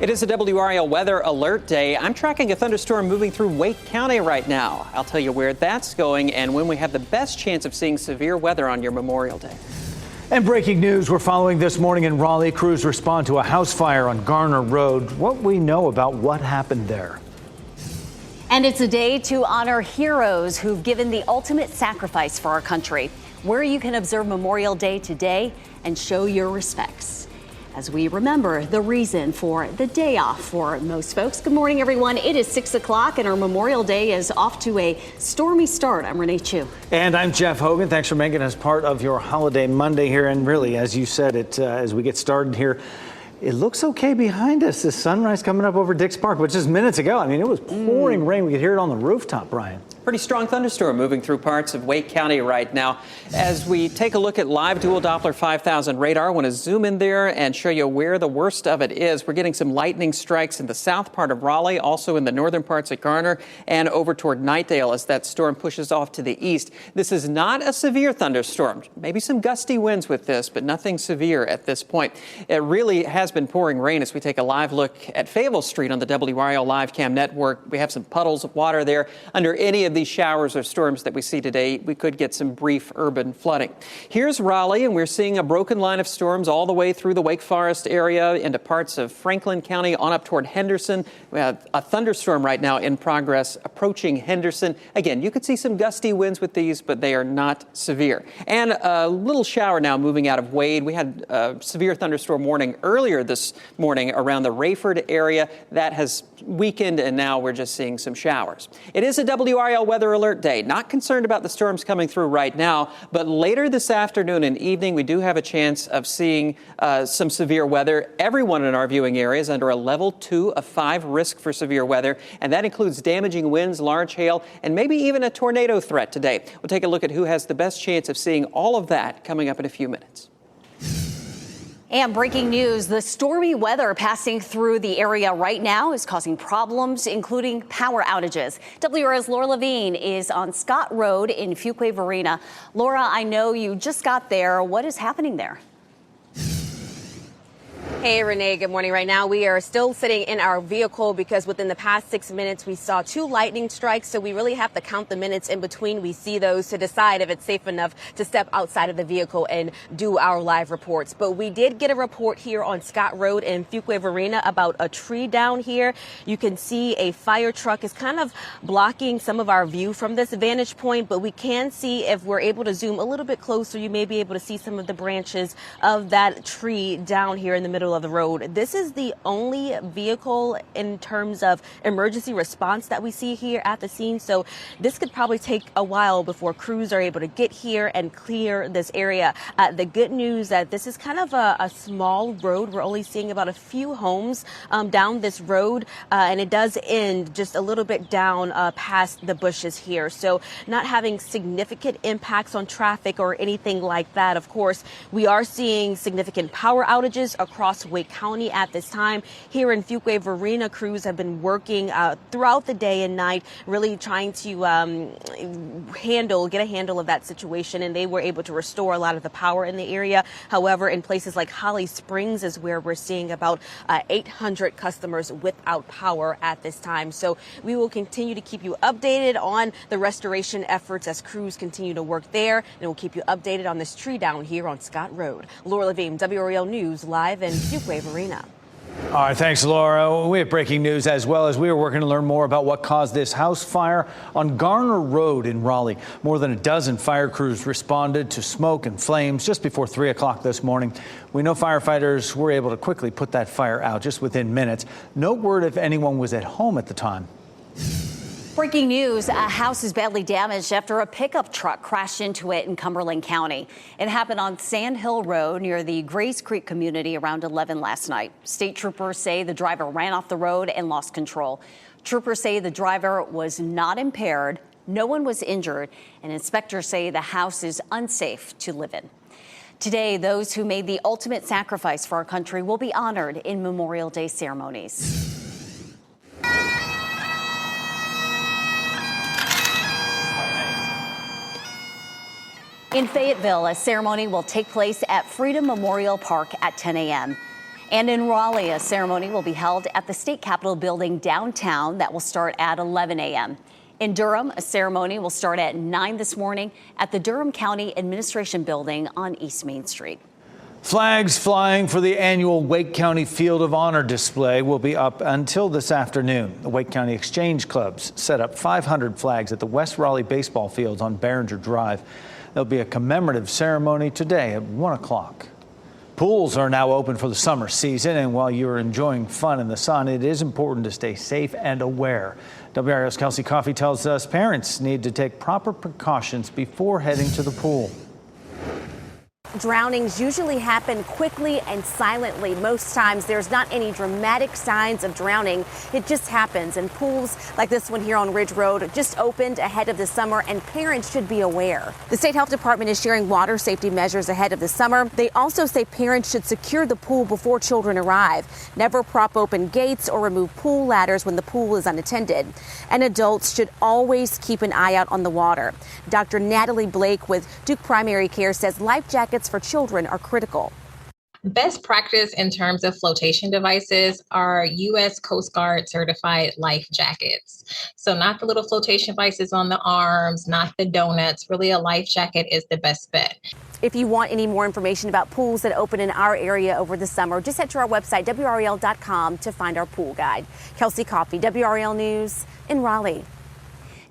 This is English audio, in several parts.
It is a WRAL weather alert day. I'm tracking a thunderstorm moving through Wake County right now. I'll tell you where that's going and when we have the best chance of seeing severe weather on your Memorial Day. And breaking news we're following this morning in Raleigh. Crews respond to a house fire on Garner Road. What we know about what happened there. And it's a day to honor heroes who've given the ultimate sacrifice for our country, where you can observe Memorial Day today and show your respects as we remember the reason for the day off for most folks. Good morning, everyone. It is 6 o'clock and our Memorial Day is off to a stormy start. I'm Renee Chu. And I'm Jeff Hogan. Thanks for making us part of your holiday Monday here. And really, as you said it, as we get started here, it looks okay behind us. The sunrise coming up over Dix Park, but just minutes ago, I mean, it was pouring rain. We could hear it on the rooftop, Brian. Pretty strong thunderstorm moving through parts of Wake County right now. As we take a look at live dual Doppler 5000 radar, I want to zoom in there and show you where the worst of it is. We're getting some lightning strikes in the south part of Raleigh, also in the northern parts of Garner, and over toward Knightdale as that storm pushes off to the east. This is not a severe thunderstorm. Maybe some gusty winds with this, but nothing severe at this point. It really has been pouring rain as we take a live look at Fayetteville Street on the WRAL live cam network. We have some puddles of water there. Under any of these showers or storms that we see today, we could get some brief urban flooding. Here's Raleigh, and we're seeing a broken line of storms all the way through the Wake Forest area into parts of Franklin County on up toward Henderson. We have a thunderstorm right now in progress approaching Henderson. Again, you could see some gusty winds with these, but they are not severe. And a little shower now moving out of Wade. We had a severe thunderstorm warning earlier this morning around the Rayford area. That has weakened, and now we're just seeing some showers. It is a WRAL weather alert day. Not concerned about the storms coming through right now, but later this afternoon and evening, we do have a chance of seeing some severe weather. Everyone in our viewing area is under a level 2 of 5 risk for severe weather, and that includes damaging winds, large hail, and maybe even a tornado threat today. We'll take a look at who has the best chance of seeing all of that coming up in a few minutes. And breaking news, the stormy weather passing through the area right now is causing problems, including power outages. WRAL's Laura Levine is on Scott Road in Fuquay-Varina. Laura, I know you just got there. What is happening there? Hey, Renee, good morning. Right now, we are still sitting in our vehicle because within the past 6 minutes, we saw 2 lightning strikes. So we really have to count the minutes in between we see those to decide if it's safe enough to step outside of the vehicle and do our live reports. But we did get a report here on Scott Road in Fuquay-Varina about a tree down here. You can see a fire truck is kind of blocking some of our view from this vantage point, but we can see if we're able to zoom a little bit closer, you may be able to see some of the branches of that tree down here in the middle of the road. This is the only vehicle in terms of emergency response that we see here at the scene. So this could probably take a while before crews are able to get here and clear this area. The good news that this is kind of a small road. We're only seeing about a few homes down this road, and it does end just a little bit down past the bushes here. So not having significant impacts on traffic or anything like that. Of course, we are seeing significant power outages across Wake County at this time. Here in Fuquay-Varina, crews have been working throughout the day and night, really trying to get a handle of that situation, and they were able to restore a lot of the power in the area. However, in places like Holly Springs is where we're seeing about 800 customers without power at this time. So we will continue to keep you updated on the restoration efforts as crews continue to work there, and we'll keep you updated on this tree down here on Scott Road. Laura Levine, WRAL News, live in Fuquay-Varina. All right, thanks, Laura. We have breaking news as well as we are working to learn more about what caused this house fire on Garner Road in Raleigh. More than a dozen fire crews responded to smoke and flames just before 3 o'clock this morning. We know firefighters were able to quickly put that fire out just within minutes. No word if anyone was at home at the time. Breaking news, a house is badly damaged after a pickup truck crashed into it in Cumberland County. It happened on Sand Hill Road near the Grays Creek community around 11 last night. State troopers say the driver ran off the road and lost control. Troopers say the driver was not impaired, no one was injured, and inspectors say the house is unsafe to live in. Today, those who made the ultimate sacrifice for our country will be honored in Memorial Day ceremonies. In Fayetteville, a ceremony will take place at Freedom Memorial Park at 10 a.m. And in Raleigh, a ceremony will be held at the State Capitol building downtown that will start at 11 a.m. In Durham, a ceremony will start at 9 this morning at the Durham County Administration Building on East Main Street. Flags flying for the annual Wake County Field of Honor display will be up until this afternoon. The Wake County Exchange Clubs set up 500 flags at the West Raleigh baseball fields on Behringer Drive. There'll be a commemorative ceremony today at 1 o'clock. Pools are now open for the summer season, and while you're enjoying fun in the sun, it is important to stay safe and aware. WRAL's Kelsey Coffey tells us parents need to take proper precautions before heading to the pool. Drownings usually happen quickly and silently. Most times there's not any dramatic signs of drowning. It just happens. And pools like this one here on Ridge Road just opened ahead of the summer, and parents should be aware. The State Health Department is sharing water safety measures ahead of the summer. They also say parents should secure the pool before children arrive. Never prop open gates or remove pool ladders when the pool is unattended. And adults should always keep an eye out on the water. Dr. Natalie Blake with Duke Primary Care says life jackets for children are critical. Best practice in terms of flotation devices are U.S. Coast Guard certified life jackets. So not the little flotation devices on the arms, not the donuts. Really, a life jacket is the best bet. If you want any more information about pools that open in our area over the summer, just head to our website, WRAL.com, to find our pool guide. Kelsey Coffey, WRAL News in Raleigh.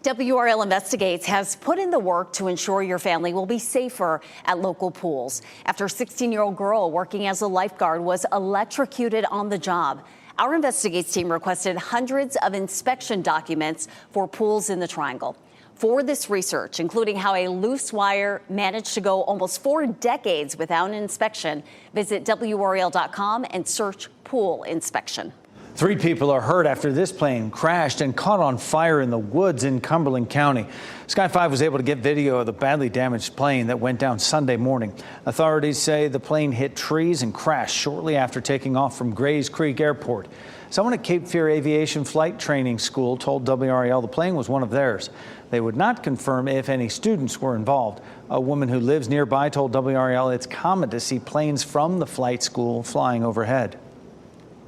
WRAL Investigates has put in the work to ensure your family will be safer at local pools after a 16-year-old girl working as a lifeguard was electrocuted on the job. Our Investigates team requested hundreds of inspection documents for pools in the Triangle. For this research, including how a loose wire managed to go almost 4 decades without an inspection, visit WRAL.com and search pool inspection. 3 people are hurt after this plane crashed and caught on fire in the woods in Cumberland County. Sky 5 was able to get video of the badly damaged plane that went down Sunday morning. Authorities say the plane hit trees and crashed shortly after taking off from Grays Creek Airport. Someone at Cape Fear Aviation Flight Training School told WRAL the plane was one of theirs. They would not confirm if any students were involved. A woman who lives nearby told WRAL it's common to see planes from the flight school flying overhead.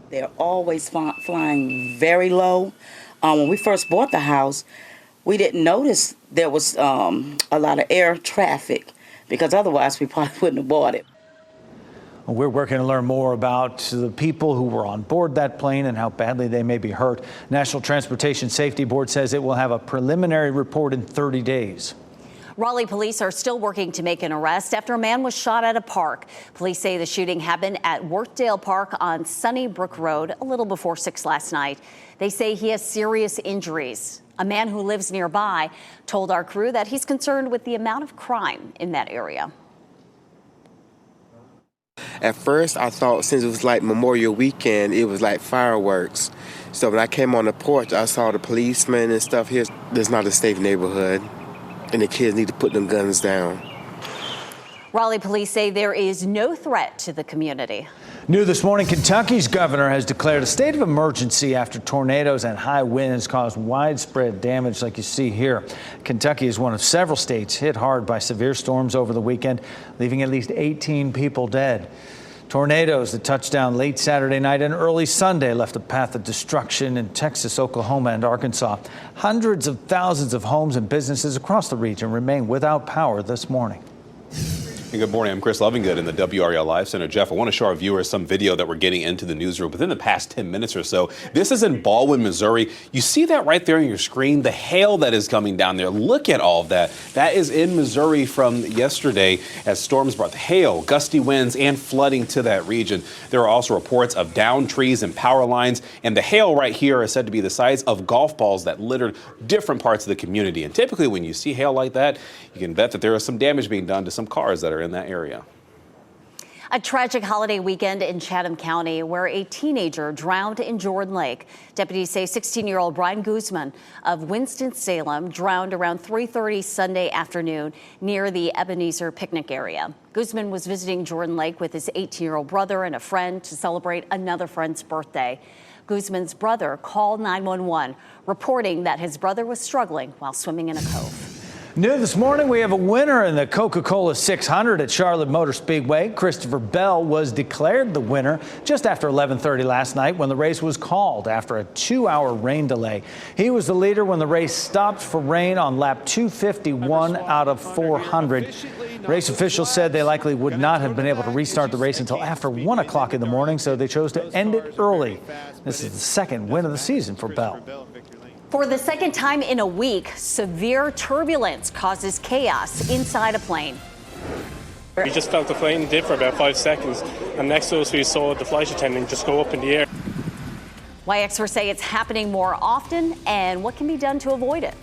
They're always flying very low. When we first bought the house, we didn't notice there was a lot of air traffic, because otherwise we probably wouldn't have bought it. We're working to learn more about the people who were on board that plane and how badly they may be hurt. National Transportation Safety Board says it will have a preliminary report in 30 days. Raleigh police are still working to make an arrest after a man was shot at a park. Police say the shooting happened at Worthdale Park on Sunnybrook Road a little before 6 last night. They say he has serious injuries. A man who lives nearby told our crew that he's concerned with the amount of crime in that area. At first, I thought since it was like Memorial Weekend, it was like fireworks. So when I came on the porch, I saw the policemen and stuff here. This is not a safe neighborhood, and the kids need to put them guns down. Raleigh police say there is no threat to the community. New this morning, Kentucky's governor has declared a state of emergency after tornadoes and high winds caused widespread damage like you see here. Kentucky is one of several states hit hard by severe storms over the weekend, leaving at least 18 people dead. Tornadoes that touched down late Saturday night and early Sunday left a path of destruction in Texas, Oklahoma, and Arkansas. Hundreds of thousands of homes and businesses across the region remain without power this morning. And good morning. I'm Chris Lovingood in the WRAL Live Center. Jeff, I want to show our viewers some video that we're getting into the newsroom within the past 10 minutes or so. This is in Baldwin, Missouri. You see that right there on your screen, the hail that is coming down there. Look at all of that. That is in Missouri from yesterday as storms brought hail, gusty winds, and flooding to that region. There are also reports of downed trees and power lines. And the hail right here is said to be the size of golf balls that littered different parts of the community. And typically when you see hail like that, you can bet that there is some damage being done to some cars that are in that area. A tragic holiday weekend in Chatham County where a teenager drowned in Jordan Lake. Deputies say 16-year-old Brian Guzman of Winston-Salem drowned around 3:30 Sunday afternoon near the Ebenezer picnic area. Guzman was visiting Jordan Lake with his 18-year-old brother and a friend to celebrate another friend's birthday. Guzman's brother called 911, reporting that his brother was struggling while swimming in a cove. New this morning, we have a winner in the Coca-Cola 600 at Charlotte Motor Speedway. Christopher Bell was declared the winner just after 11:30 last night when the race was called after a 2-hour rain delay. He was the leader when the race stopped for rain on lap 251 out of 400. Race officials said they likely would not have been able to restart the race until after 1 o'clock in the morning, so they chose to end it early. This is the second win of the season for Bell. For the second time in a week, severe turbulence causes chaos inside a plane. We just felt the plane dip for about 5 seconds, and next to us we saw the flight attendant just go up in the air. Why experts say it's happening more often and what can be done to avoid it.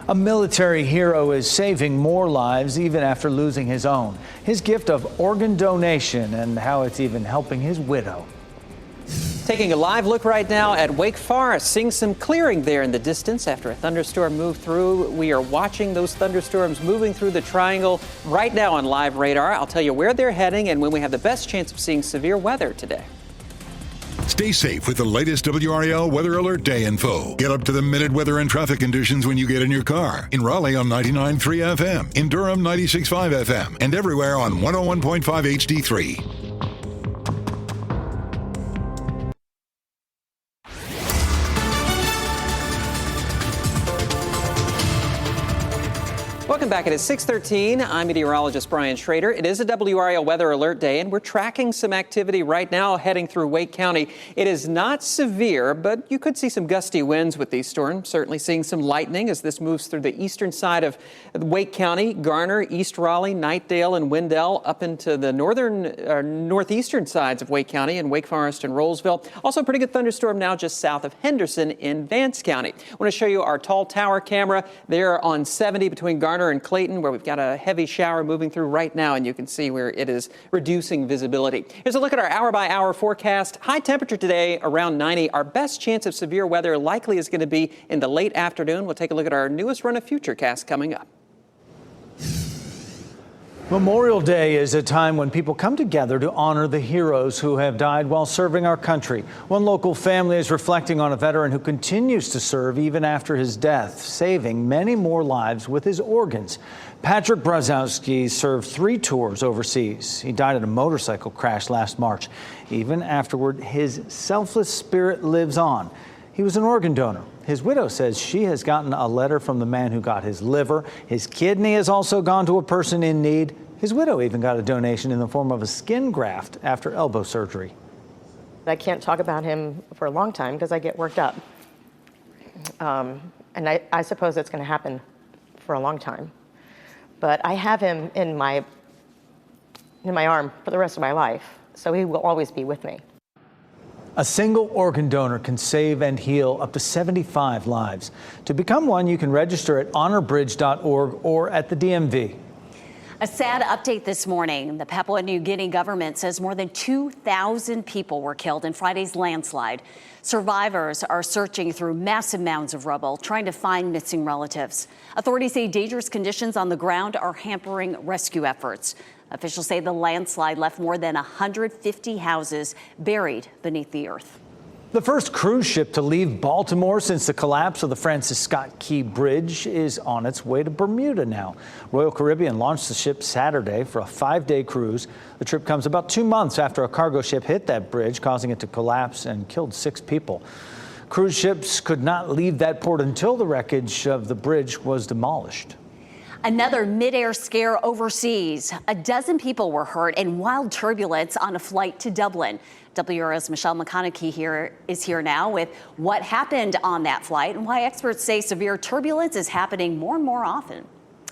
A military hero is saving more lives even after losing his own. His gift of organ donation and how it's even helping his widow. Taking a live look right now at Wake Forest, seeing some clearing there in the distance after a thunderstorm moved through. We are watching those thunderstorms moving through the triangle right now on live radar. I'll tell you where they're heading and when we have the best chance of seeing severe weather today. Stay safe with the latest WRAL Weather Alert Day info. Get up to the minute weather and traffic conditions when you get in your car. In Raleigh on 99.3 FM, in Durham 96.5 FM, and everywhere on 101.5 HD3. Welcome back. It is 6:13. I'm meteorologist Brian Schrader. It is a WRAL Weather Alert Day, and we're tracking some activity right now heading through Wake County. It is not severe, but you could see some gusty winds with these storms. Certainly seeing some lightning as this moves through the eastern side of Wake County, Garner, East Raleigh, Knightdale, and Wendell, up into the northeastern sides of Wake County and Wake Forest and Rollsville. Also a pretty good thunderstorm now just south of Henderson in Vance County. I want to show you our tall tower camera there on 70 between Garner and Clayton, where we've got a heavy shower moving through right now, and you can see where it is reducing visibility. Here's a look at our hour-by-hour forecast. High temperature today around 90. Our best chance of severe weather likely is going to be in the late afternoon. We'll take a look at our newest run of Futurecast coming up. Memorial Day is a time when people come together to honor the heroes who have died while serving our country. One local family is reflecting on a veteran who continues to serve even after his death, saving many more lives with his organs. Patrick Brzezowski served 3 tours overseas. He died in a motorcycle crash last March. Even afterward, his selfless spirit lives on. He was an organ donor. His widow says she has gotten a letter from the man who got his liver. His kidney has also gone to a person in need. His widow even got a donation in the form of a skin graft after elbow surgery. I can't talk about him for a long time because I get worked up. And I suppose it's going to happen for a long time. But I have him in my arm for the rest of my life, so he will always be with me. A single organ donor can save and heal up to 75 lives. To become one, you can register at honorbridge.org or at the DMV. A sad update this morning. The Papua New Guinea government says more than 2,000 people were killed in Friday's landslide. Survivors are searching through massive mounds of rubble, trying to find missing relatives. Authorities say dangerous conditions on the ground are hampering rescue efforts. Officials say the landslide left more than 150 houses buried beneath the earth. The first cruise ship to leave Baltimore since the collapse of the Francis Scott Key Bridge is on its way to Bermuda now. Royal Caribbean launched the ship Saturday for a 5-day cruise. The trip comes about 2 months after a cargo ship hit that bridge, causing it to collapse and killed 6 people. Cruise ships could not leave that port until the wreckage of the bridge was demolished. Another midair scare overseas. A dozen people were hurt in wild turbulence on a flight to Dublin. WRAL's Michelle McConaughey is here now with what happened on that flight and why experts say severe turbulence is happening more and more often.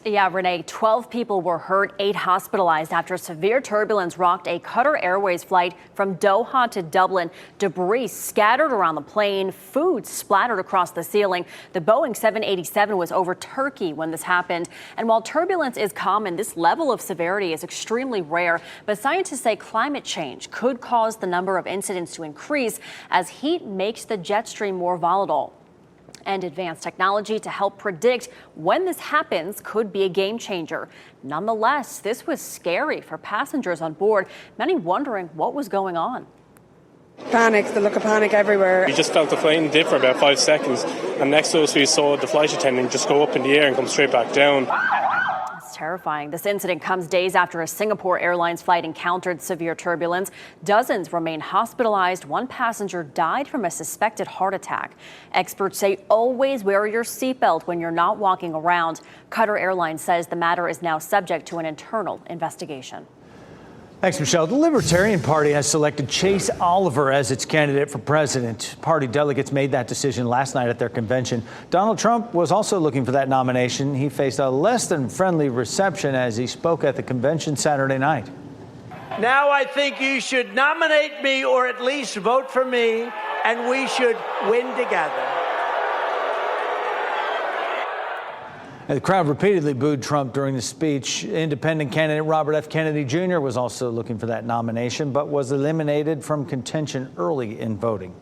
Yeah, Renee, 12 people were hurt, 8 hospitalized after severe turbulence rocked a Qatar Airways flight from Doha to Dublin. Debris scattered around the plane, food splattered across the ceiling. The Boeing 787 was over Turkey when this happened. And while turbulence is common, this level of severity is extremely rare. But scientists say climate change could cause the number of incidents to increase as heat makes the jet stream more volatile. And advanced technology to help predict when this happens could be a game changer. Nonetheless, this was scary for passengers on board, many wondering what was going on. Panic, the look of panic everywhere. We just felt the plane dip for about 5 seconds, and next to us we saw the flight attendant just go up in the air and come straight back down. It's terrifying. This incident comes days after a Singapore Airlines flight encountered severe turbulence. Dozens remain hospitalized. One passenger died from a suspected heart attack. Experts say always wear your seatbelt when you're not walking around. Qatar Airlines says the matter is now subject to an internal investigation. Thanks, Michelle. The Libertarian Party has selected Chase Oliver as its candidate for president. Party delegates made that decision last night at their convention. Donald Trump was also looking for that nomination. He faced a less than friendly reception as he spoke at the convention Saturday night. Now I think you should nominate me or at least vote for me, and we should win together. The crowd repeatedly booed Trump during the speech. Independent candidate Robert F. Kennedy Jr. was also looking for that nomination, but was eliminated from contention early in voting.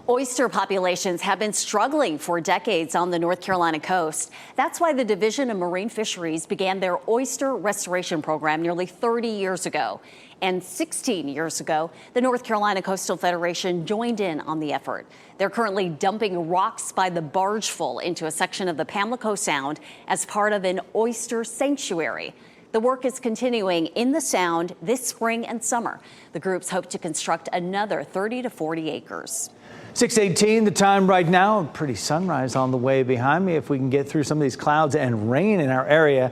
Oyster populations have been struggling for decades on the North Carolina coast. That's why the Division of Marine Fisheries began their oyster restoration program nearly 30 years ago. And 16 years ago, the North Carolina Coastal Federation joined in on the effort. They're currently dumping rocks by the bargeful into a section of the Pamlico Sound as part of an oyster sanctuary. The work is continuing in the Sound this spring and summer. The groups hope to construct another 30 to 40 acres. 6:18 the time right now. Pretty sunrise on the way behind me if we can get through some of these clouds and rain in our area.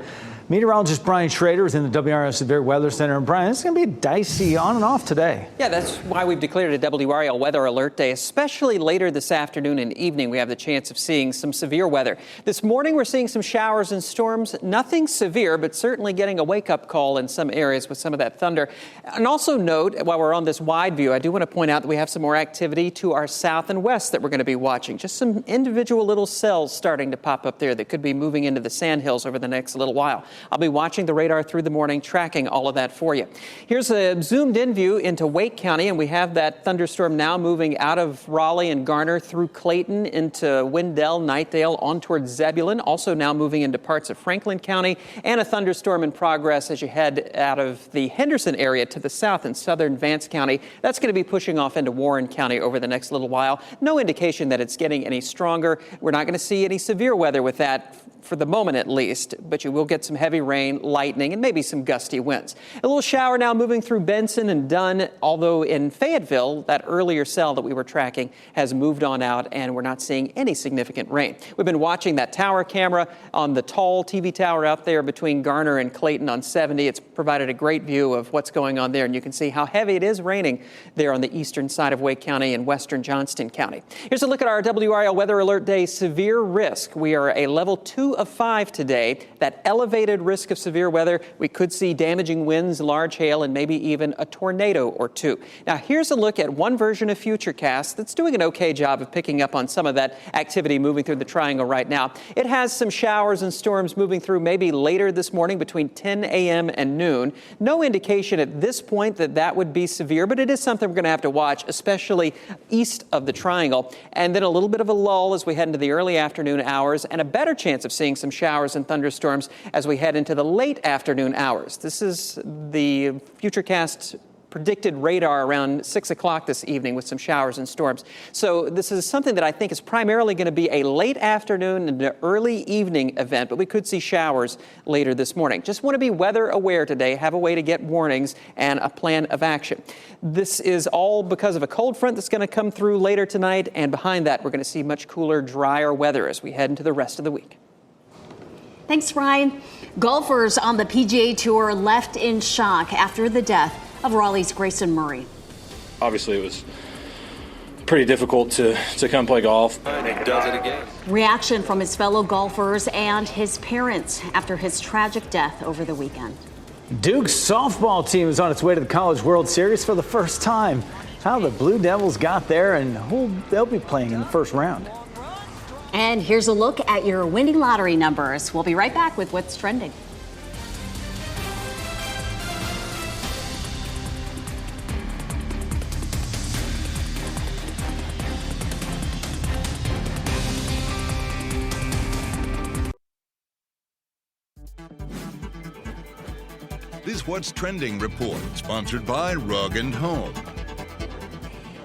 Meteorologist Brian Schrader is in the WRAL Severe Weather Center. And Brian, it's going to be dicey on and off today. Yeah, that's why we've declared a WRAL Weather Alert Day, especially later this afternoon and evening. We have the chance of seeing some severe weather. This morning, we're seeing some showers and storms. Nothing severe, but certainly getting a wake-up call in some areas with some of that thunder. And also note, while we're on this wide view, I do want to point out that we have some more activity to our south and west that we're going to be watching. Just some individual little cells starting to pop up there that could be moving into the sandhills over the next little while. I'll be watching the radar through the morning, tracking all of that for you. Here's a zoomed-in view into Wake County, and we have that thunderstorm now moving out of Raleigh and Garner through Clayton into Wendell, Knightdale, on towards Zebulon, also now moving into parts of Franklin County, and a thunderstorm in progress as you head out of the Henderson area to the south in southern Vance County. That's going to be pushing off into Warren County over the next little while. No indication that it's getting any stronger. We're not going to see any severe weather with that for the moment at least, but you will get some heavy rain, lightning, and maybe some gusty winds. A little shower now moving through Benson and Dunn, although in Fayetteville, that earlier cell that we were tracking has moved on out, and we're not seeing any significant rain. We've been watching that tower camera on the tall TV tower out there between Garner and Clayton on 70. It's provided a great view of what's going on there, and you can see how heavy it is raining there on the eastern side of Wake County and western Johnston County. Here's a look at our WRAL Weather Alert Day severe risk. We are a level 2 of 5 today. That elevated risk of severe weather, we could see damaging winds, large hail, and maybe even a tornado or two. Now, here's a look at one version of Futurecast that's doing an okay job of picking up on some of that activity moving through the triangle right now. It has some showers and storms moving through maybe later this morning between 10 a.m. and noon. No indication at this point that that would be severe, but it is something we're going to have to watch, especially east of the triangle. And then a little bit of a lull as we head into the early afternoon hours, and a better chance of seeing some showers and thunderstorms as we head into the late afternoon hours. This is the Futurecast predicted radar around 6 o'clock this evening with some showers and storms. So this is something that I think is primarily going to be a late afternoon and an early evening event, but we could see showers later this morning. Just want to be weather aware today, have a way to get warnings and a plan of action. This is all because of a cold front that's going to come through later tonight, and behind that we're going to see much cooler, drier weather as we head into the rest of the week. Thanks, Brian. Golfers on the PGA Tour left in shock after the death of Raleigh's Grayson Murray. Obviously, it was pretty difficult to come play golf. And he does it again. Reaction from his fellow golfers and his parents after his tragic death over the weekend. Duke's softball team is on its way to the College World Series for the first time. How the Blue Devils got there and who they'll be playing in the first round. And here's a look at your winning lottery numbers. We'll be right back with what's trending. This What's Trending report, sponsored by Rug & Home.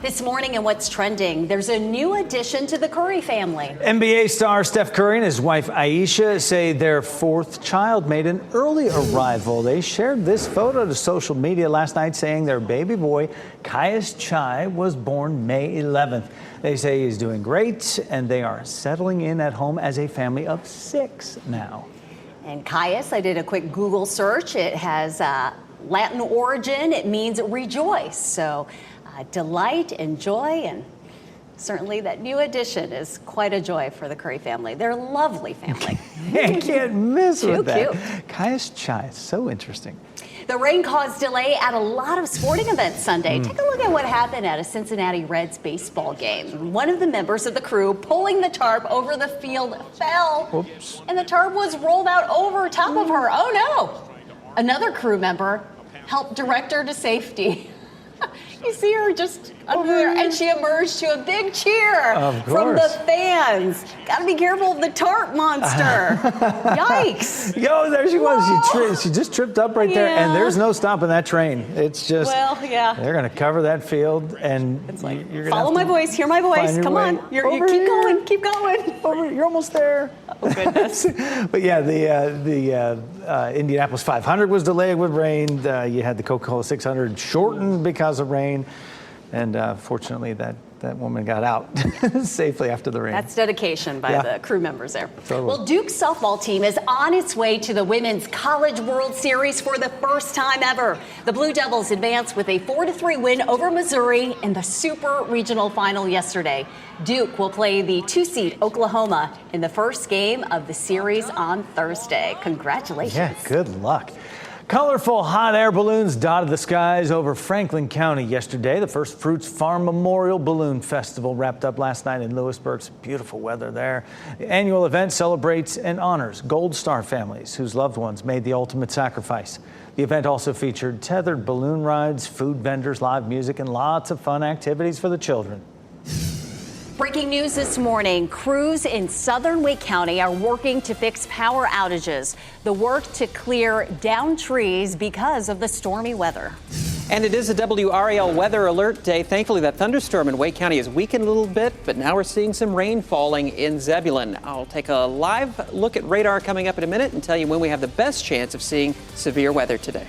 This morning and what's trending, there's a new addition to the Curry family. NBA star Steph Curry and his wife Aisha say their fourth child made an early arrival. They shared this photo to social media last night saying their baby boy, Caius Chai, was born May 11th. They say he's doing great and they are settling in at home as a family of 6 now. And Caius, I did a quick Google search. It has Latin origin. It means rejoice. So delight and joy, and certainly that new addition is quite a joy for the Curry family. They're a lovely family. You can't miss with that. Cute. Caius Chai, so interesting. The rain caused delay at a lot of sporting events Sunday. Take a look at what happened at a Cincinnati Reds baseball game. One of the members of the crew pulling the tarp over the field fell. Oops. And the tarp was rolled out over top of her. Oh no! Another crew member helped direct her to safety. You see her just under there, and she emerged to a big cheer from the fans. Got to be careful of the tarp monster. Yikes! Yo, there she was. She just tripped up right there, and there's no stopping that train. It's just, they're going to cover that field, and it's like, you're follow my voice, hear my voice. Come on, you keep going. You're almost there. Oh goodness! But yeah, the Indianapolis 500 was delayed with rain. You had the Coca-Cola 600 shortened because of rain. And fortunately, that woman got out safely after the rain. That's dedication by the crew members there. Totally. Well, Duke's softball team is on its way to the Women's College World Series for the first time ever. The Blue Devils advanced with a 4-3 win over Missouri in the Super Regional Final yesterday. Duke will play the 2-seed Oklahoma in the first game of the series on Thursday. Congratulations. Yeah, good luck. Colorful hot air balloons dotted the skies over Franklin County yesterday. The First Fruits Farm Memorial Balloon Festival wrapped up last night in Lewisburg. Some beautiful weather there. The annual event celebrates and honors Gold Star families whose loved ones made the ultimate sacrifice. The event also featured tethered balloon rides, food vendors, live music, and lots of fun activities for the children. Breaking news this morning, crews in southern Wake County are working to fix power outages. The work to clear down trees because of the stormy weather. And it is a WRAL weather alert day. Thankfully, that thunderstorm in Wake County has weakened a little bit, but now we're seeing some rain falling in Zebulon. I'll take a live look at radar coming up in a minute and tell you when we have the best chance of seeing severe weather today.